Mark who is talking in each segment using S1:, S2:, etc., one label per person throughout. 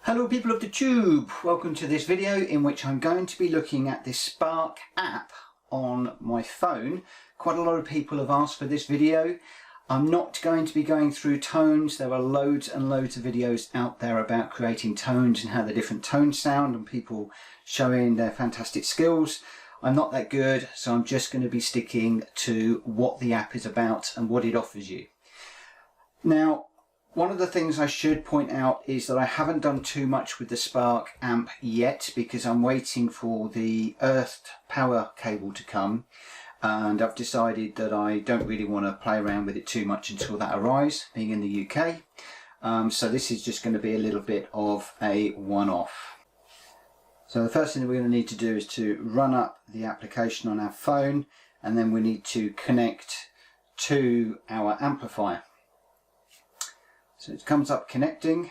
S1: Hello people of the tube, welcome to this video in which I'm going to be looking at this Spark app on my phone. Quite a lot of people have asked for this video. I'm not going to be going through tones. There are loads and loads of videos out there about creating tones and how the different tones sound and people showing their fantastic skills. I'm not that good, so I'm just going to be sticking to what the app is about and what it offers you. Now, one of the things I should point out is that I haven't done too much with the Spark amp yet because I'm waiting for the earthed power cable to come, and I've decided that I don't really want to play around with it too much until that arrives, being in the UK. So this is just going to be a little bit of a one-off. So the first thing that we're going to need to do is to run up the application on our phone, and then we need to connect to our amplifier. So it comes up connecting,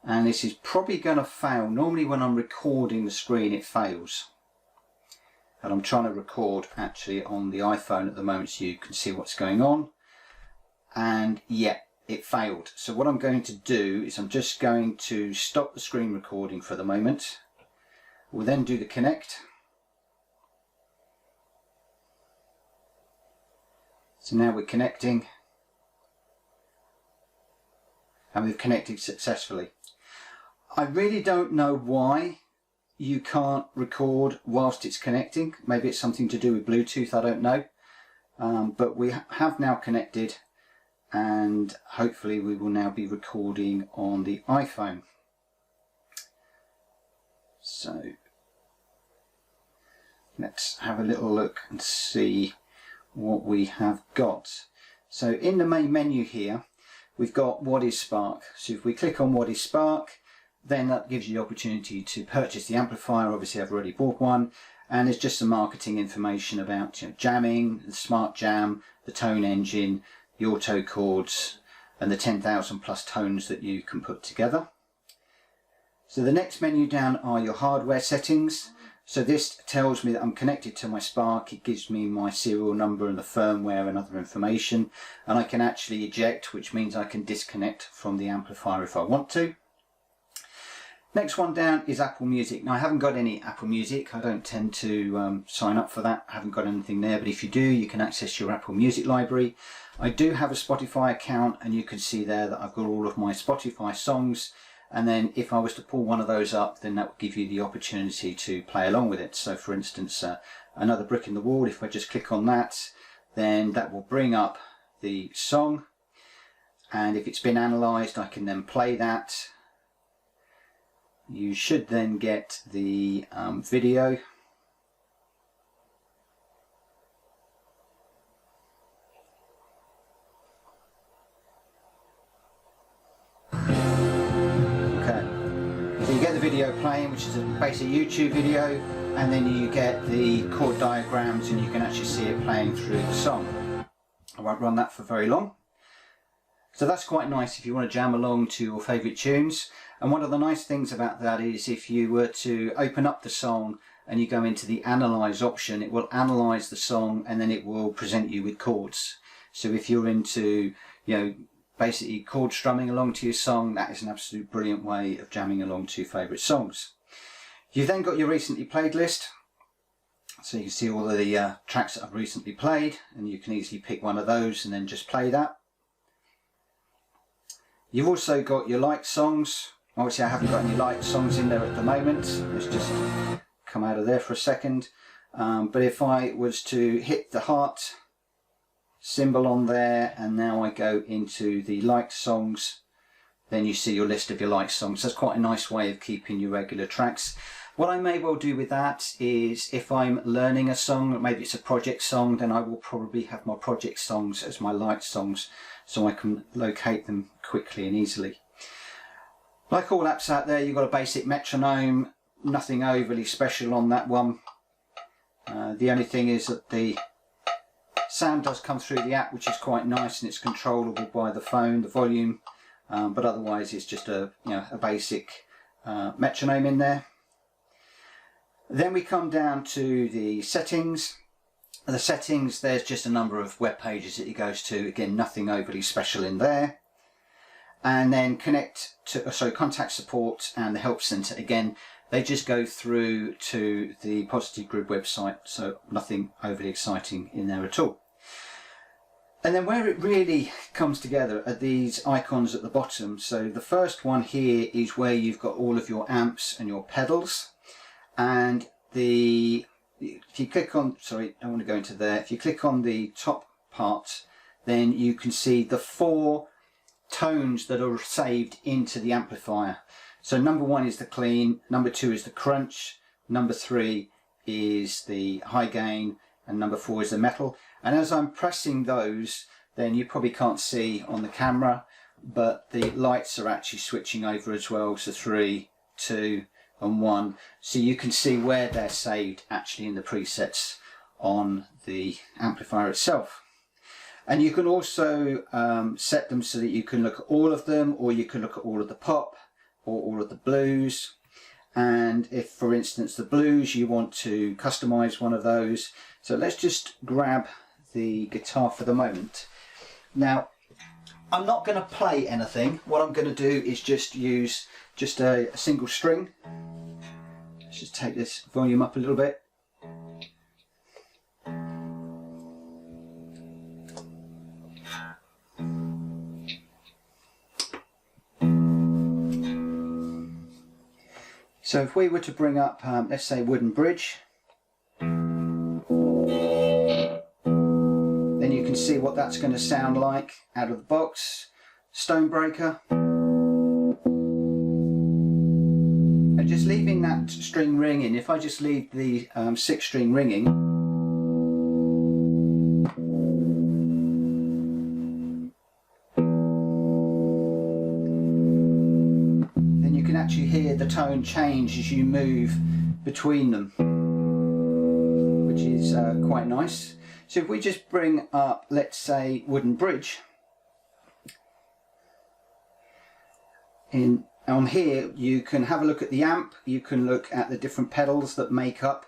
S1: and this is probably going to fail. Normally when I'm recording the screen it fails, and I'm trying to record actually on the iPhone at the moment so you can see what's going on, and yeah, it failed. So what I'm going to do is I'm just going to stop the screen recording for the moment. We'll then do the connect. So now we're connecting, and we've connected successfully. I really don't know why you can't record whilst it's connecting. Maybe it's something to do with Bluetooth, I don't know. But we have now connected, and hopefully we will now be recording on the iPhone. So let's have a little look and see what we have got. So in the main menu here, we've got what is Spark. So if we click on what is Spark, then that gives you the opportunity to purchase the amplifier. Obviously I've already bought one, and there's just some marketing information about jamming, the smart jam, the tone engine, the auto chords, and the 10,000 plus tones that you can put together. So the next menu down are your hardware settings. So this tells me that I'm connected to my Spark. It gives me my serial number and the firmware and other information, and I can actually eject, which means I can disconnect from the amplifier if I want to. Next one down is Apple Music. Now I haven't got any Apple Music. I don't tend to sign up for that. I haven't got anything there, but if you do, you can access your Apple Music library. I do have a Spotify account, and you can see there that I've got all of my Spotify songs. And then if I was to pull one of those up, then that would give you the opportunity to play along with it. So for instance, Another Brick in the Wall, if I just click on that, then that will bring up the song. And if it's been analysed, I can then play that. You should then get the video. Video playing, which is a basic YouTube video, and then you get the chord diagrams and you can actually see it playing through the song. I won't run that for very long. So that's quite nice if you want to jam along to your favourite tunes. And one of the nice things about that is if you were to open up the song and you go into the analyse option, it will analyse the song and then it will present you with chords. So if you're into, basically chord strumming along to your song, that is an absolute brilliant way of jamming along to your favourite songs. You've then got your recently played list, so you can see all of the tracks that I've recently played, and you can easily pick one of those and then just play that. You've also got your liked songs. Obviously I haven't got any liked songs in there at the moment. Let's just come out of there for a second. But if I was to hit the heart symbol on there, and now I go into the liked songs, then you see your list of your liked songs. That's quite a nice way of keeping your regular tracks. What I may well do with that is if I'm learning a song, maybe it's a project song, then I will probably have my project songs as my liked songs so I can locate them quickly and easily. Like all apps out there, you've got a basic metronome, nothing overly special on that one. The only thing is that the sound does come through the app, which is quite nice, and it's controllable by the phone, the volume, but otherwise it's just a basic metronome in there. Then we come down to the settings. The settings, there's just a number of web pages that it goes to. Again, nothing overly special in there. And then connect contact support and the help centre, again, they just go through to the Positive Grid website, so nothing overly exciting in there at all. And then where it really comes together are these icons at the bottom. So the first one here is where you've got all of your amps and your pedals. And if you click on, sorry, I don't want to go into there. If you click on the top part, then you can see the 4 tones that are saved into the amplifier. So number 1 is the clean, number 2 is the crunch, number 3 is the high gain, and number 4 is the metal. And as I'm pressing those, then you probably can't see on the camera, but the lights are actually switching over as well. So 3, 2 and 1. So you can see where they're saved actually in the presets on the amplifier itself. And you can also set them so that you can look at all of them, or you can look at all of the pop or all of the blues. And if, for instance, the blues, you want to customize one of those. So let's just grab the guitar for the moment. Now, I'm not going to play anything. What I'm going to do is just use just a single string. Let's just take this volume up a little bit. So if we were to bring up, let's say, Wooden Bridge, then you can see what that's going to sound like out of the box. Stonebreaker. And just leaving that string ringing, if I just leave the 6th string ringing, actually hear the tone change as you move between them, which is quite nice. So if we just bring up, let's say, Wooden Bridge, on here you can have a look at the amp, you can look at the different pedals that make up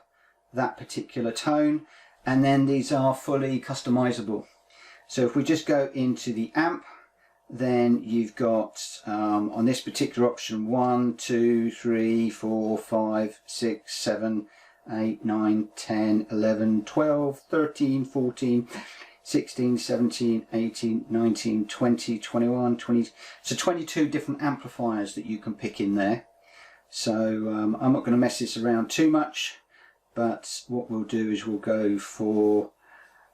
S1: that particular tone, and then these are fully customizable. So if we just go into the amp, then you've got on this particular option 1, 2, 3, 4, 5, 6, 7, 8, 9, 10, 11, 12, 13, 14, 16, 17, 18, 19, 20, 21, 20. So 22 different amplifiers that you can pick in there. So I'm not going to mess this around too much, but what we'll do is we'll go for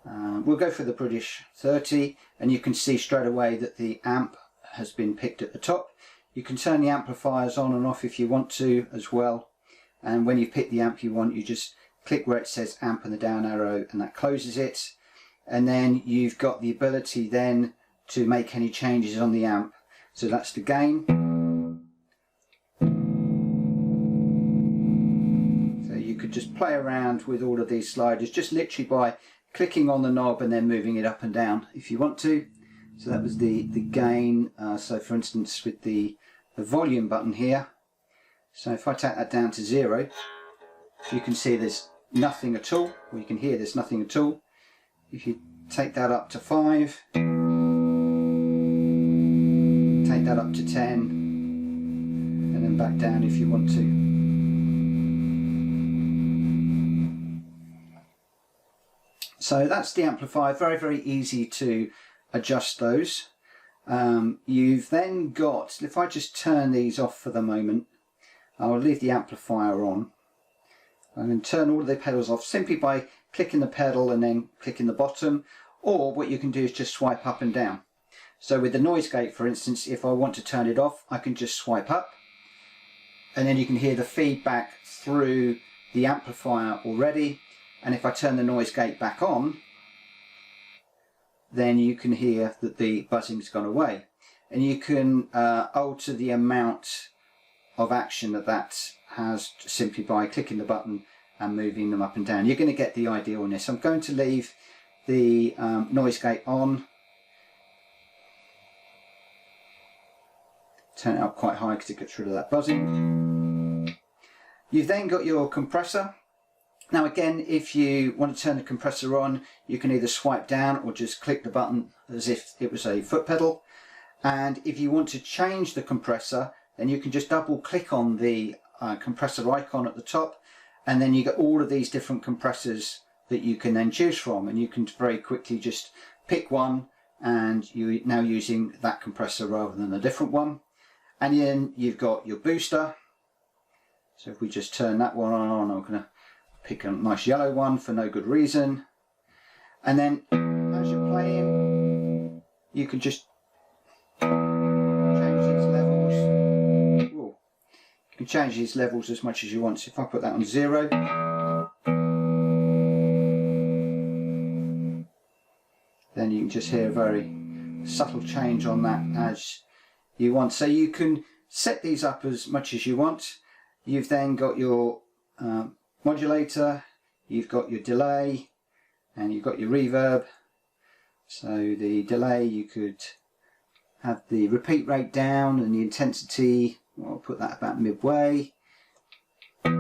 S1: the British 30, and you can see straight away that the amp has been picked at the top. You can turn the amplifiers on and off if you want to as well, and when you pick the amp you want, you just click where it says amp and the down arrow, and that closes it. And then you've got the ability then to make any changes on the amp. So that's the gain. So you could just play around with all of these sliders just literally by clicking on the knob and then moving it up and down if you want to. So that was the gain. So for instance with the volume button here, so if I take that down to 0, you can see there's nothing at all, or you can hear there's nothing at all. If you take that up to 5, take that up to 10, and then back down if you want to. So that's the amplifier, very, very easy to adjust those. You've then got, if I just turn these off for the moment, I'll leave the amplifier on. I'm going to turn all of the pedals off simply by clicking the pedal and then clicking the bottom, or what you can do is just swipe up and down. So with the noise gate, for instance, if I want to turn it off, I can just swipe up, and then you can hear the feedback through the amplifier already. And if I turn the noise gate back on, then you can hear that the buzzing's gone away. And you can alter the amount of action that has simply by clicking the button and moving them up and down. You're going to get the idea on this. I'm going to leave the noise gate on. Turn it up quite high because it gets rid of that buzzing. You've then got your compressor. Now again, if you want to turn the compressor on, you can either swipe down or just click the button as if it was a foot pedal. And if you want to change the compressor, then you can just double click on the compressor icon at the top, and then you get all of these different compressors that you can then choose from, and you can very quickly just pick one, and you're now using that compressor rather than a different one. And then you've got your booster. So if we just turn that one on, I'm going to pick a nice yellow one for no good reason. And then as you're playing, you can just change these levels. Ooh. You can change these levels as much as you want. So if I put that on 0, then you can just hear a very subtle change on that as you want. So you can set these up as much as you want. You've then got your modulator, you've got your delay, and you've got your reverb. So the delay, you could have the repeat rate down and the intensity, I'll put that about midway. You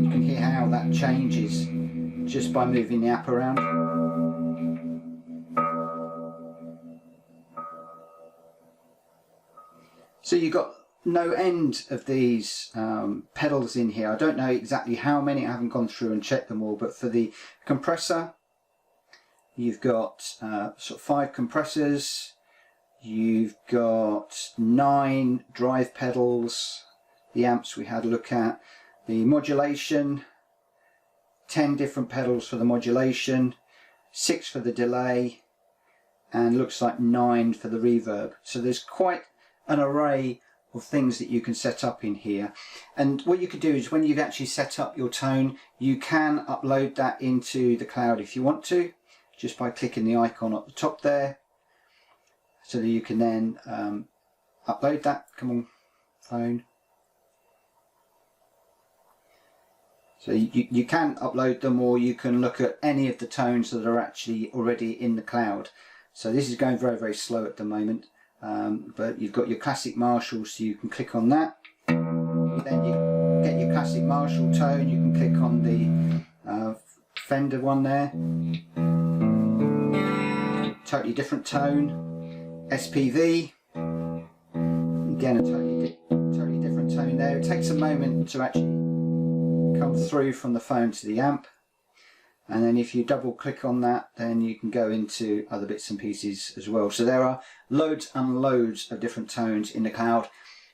S1: can hear how that changes just by moving the app around. So you've got no end of these pedals in here. I don't know exactly how many, I haven't gone through and checked them all, but for the compressor you've got sort of 5 compressors, you've got 9 drive pedals, the amps we had a look at, the modulation, 10 different pedals for the modulation, 6 for the delay, and looks like 9 for the reverb. So there's quite an array of things that you can set up in here. And what you could do is when you've actually set up your tone, you can upload that into the cloud if you want to, just by clicking the icon at the top there, so that you can then upload that. Come on, phone. So you can upload them, or you can look at any of the tones that are actually already in the cloud. So this is going very, very slow at the moment. But you've got your classic Marshall, so you can click on that. Then you get your classic Marshall tone, you can click on the Fender one there. Totally different tone. SPV. Again, a totally different tone there. It takes a moment to actually come through from the phone to the amp. And then if you double click on that, then you can go into other bits and pieces as well. So there are loads and loads of different tones in the cloud,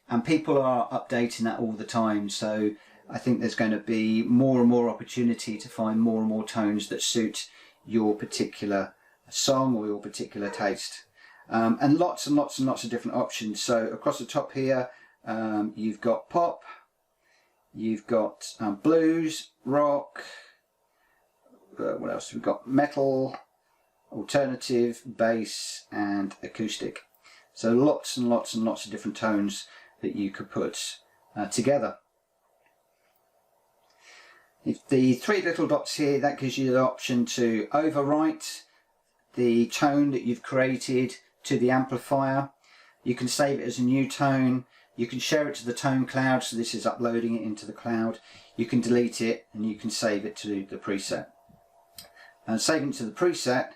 S1: and people are updating that all the time. So I think there's going to be more and more opportunity to find more and more tones that suit your particular song or your particular taste. And lots and lots and lots of different options. So across the top here, you've got pop, you've got blues, rock, what else have we got? Metal, alternative, bass, and acoustic. So lots and lots and lots of different tones that you could put together. If the 3 little dots here, that gives you the option to overwrite the tone that you've created to the amplifier. You can save it as a new tone. You can share it to the tone cloud, so this is uploading it into the cloud. You can delete it, and you can save it to the preset. And saving to the preset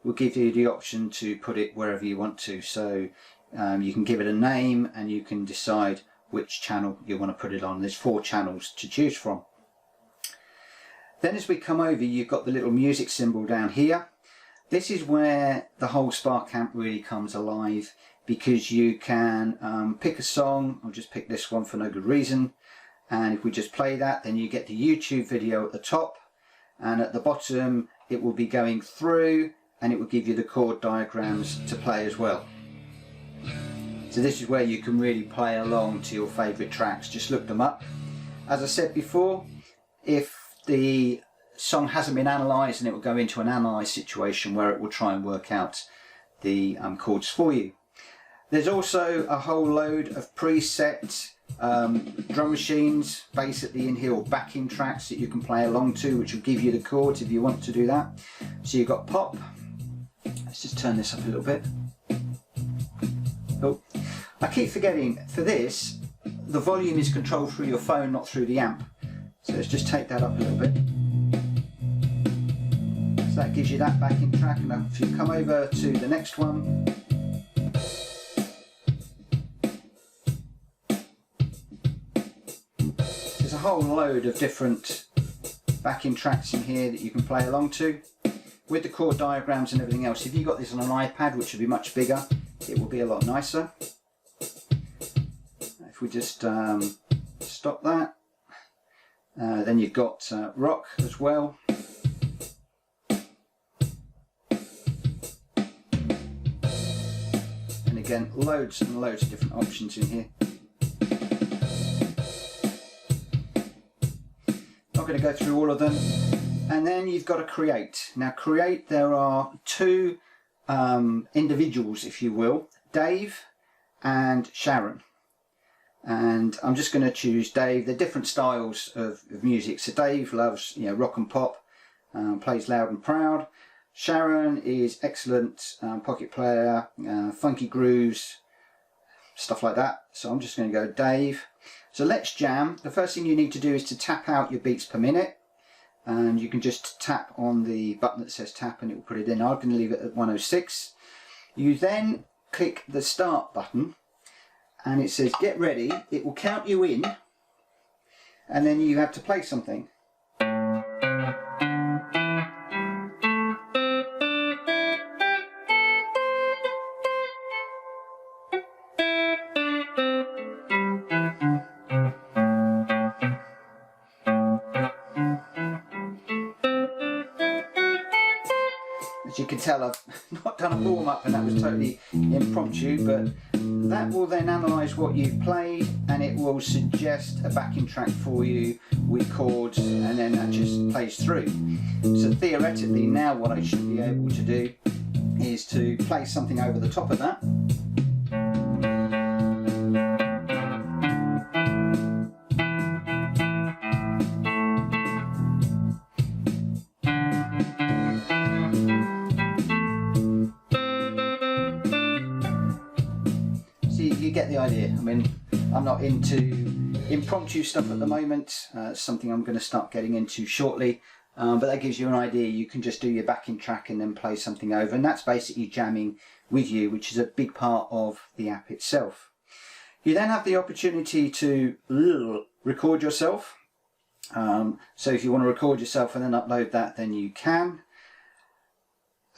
S1: will give you the option to put it wherever you want to. So you can give it a name, and you can decide which channel you want to put it on. There's 4 channels to choose from. Then as we come over, you've got the little music symbol down here. This is where the whole Spark amp really comes alive, because you can pick a song. I'll just pick this one for no good reason. And if we just play that, then you get the YouTube video at the top, and at the bottom it will be going through, and it will give you the chord diagrams to play as well. So this is where you can really play along to your favourite tracks. Just look them up. As I said before, if the song hasn't been analysed, and it will go into an analyse situation where it will try and work out the chords for you. There's also a whole load of preset drum machines basically in here, or backing tracks that you can play along to, which will give you the chords if you want to do that. So you've got pop. Let's just turn this up a little bit. Oh, I keep forgetting, for this the volume is controlled through your phone, not through the amp. So let's just take that up a little bit. So that gives you that backing track, and if you come over to the next one, there's a whole load of different backing tracks in here that you can play along to with the chord diagrams and everything else. If you got this on an iPad, which would be much bigger, it will be a lot nicer. If we just stop that, then you've got rock as well. And again, loads and loads of different options in here. Not going to go through all of them. And then you've got to create. Now create, there are two individuals, if you will, Dave and Sharon. And I'm just going to choose Dave. They're different styles of music. So Dave loves, you know, rock and pop, plays loud and proud. Sharon is excellent pocket player, funky grooves, stuff like that. So I'm just going to go Dave. So let's jam. The first thing you need to do is to tap out your beats per minute. And you can just tap on the button that says tap and it will put it in. I'm going to leave it at 106. You then click the start button and it says get ready. It will count you in and then you have to play something. As you can tell, I've not done a warm-up and that was totally impromptu, but that will then analyse what you've played and it will suggest a backing track for you with chords, and then that just plays through. So theoretically now what I should be able to do is to play something over the top of that. You get the idea. I mean, I'm not into impromptu stuff at the moment. It's something I'm going to start getting into shortly, but that gives you an idea. You can just do your backing track and then play something over, and that's basically jamming with you, which is a big part of the app itself. You then have the opportunity to record yourself. So if you want to record yourself and then upload that, then you can.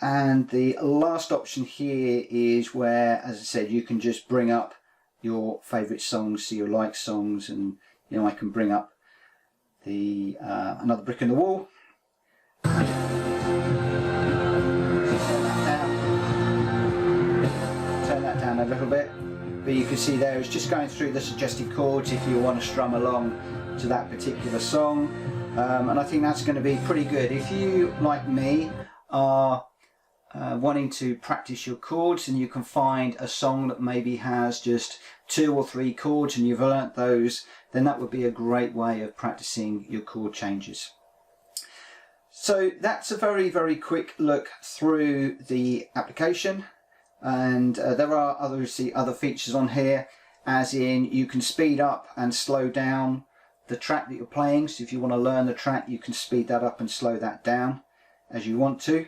S1: And the last option here is where, as I said, you can just bring up your favourite songs, so your like songs, and you know, I can bring up the Another Brick in the Wall. Turn that down a little bit, but you can see there it's just going through the suggested chords if you want to strum along to that particular song, and I think that's going to be pretty good. If you, like me, are wanting to practice your chords and you can find a song that maybe has just 2 or 3 chords and you've learnt those, then that would be a great way of practicing your chord changes. So that's a very, very quick look through the application, and there are obviously other features on here, as in you can speed up and slow down the track that you're playing. So if you want to learn the track, you can speed that up and slow that down as you want to.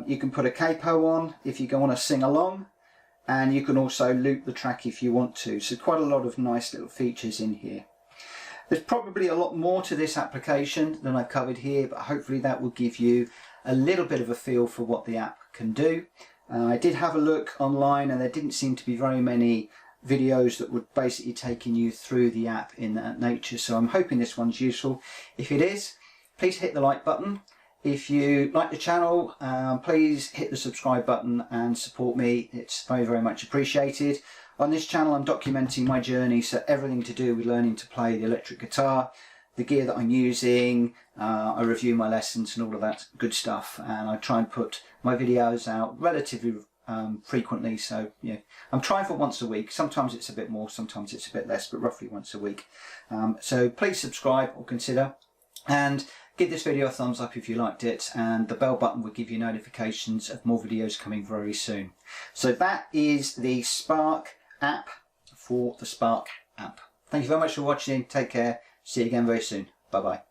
S1: You can put a capo on if you want to sing along, and you can also loop the track if you want to. So quite a lot of nice little features in here. There's probably a lot more to this application than I've covered here, but hopefully that will give you a little bit of a feel for what the app can do. I did have a look online and there didn't seem to be very many videos that would basically taking you through the app in that nature, so I'm hoping this one's useful. If it is, please hit the like button. If you like the channel, please hit the subscribe button and support me. It's very, very much appreciated. On this channel I'm documenting my journey, so everything to do with learning to play the electric guitar, the gear that I'm using, I review my lessons and all of that good stuff, and I try and put my videos out relatively frequently. So yeah, I'm trying for once a week. Sometimes it's a bit more, sometimes it's a bit less, but roughly once a week. So please subscribe or consider, and give this video a thumbs up if you liked it, and the bell button will give you notifications of more videos coming very soon. So that is the Spark app for the Spark app. Thank you very much for watching. Take care. See you again very soon. Bye bye.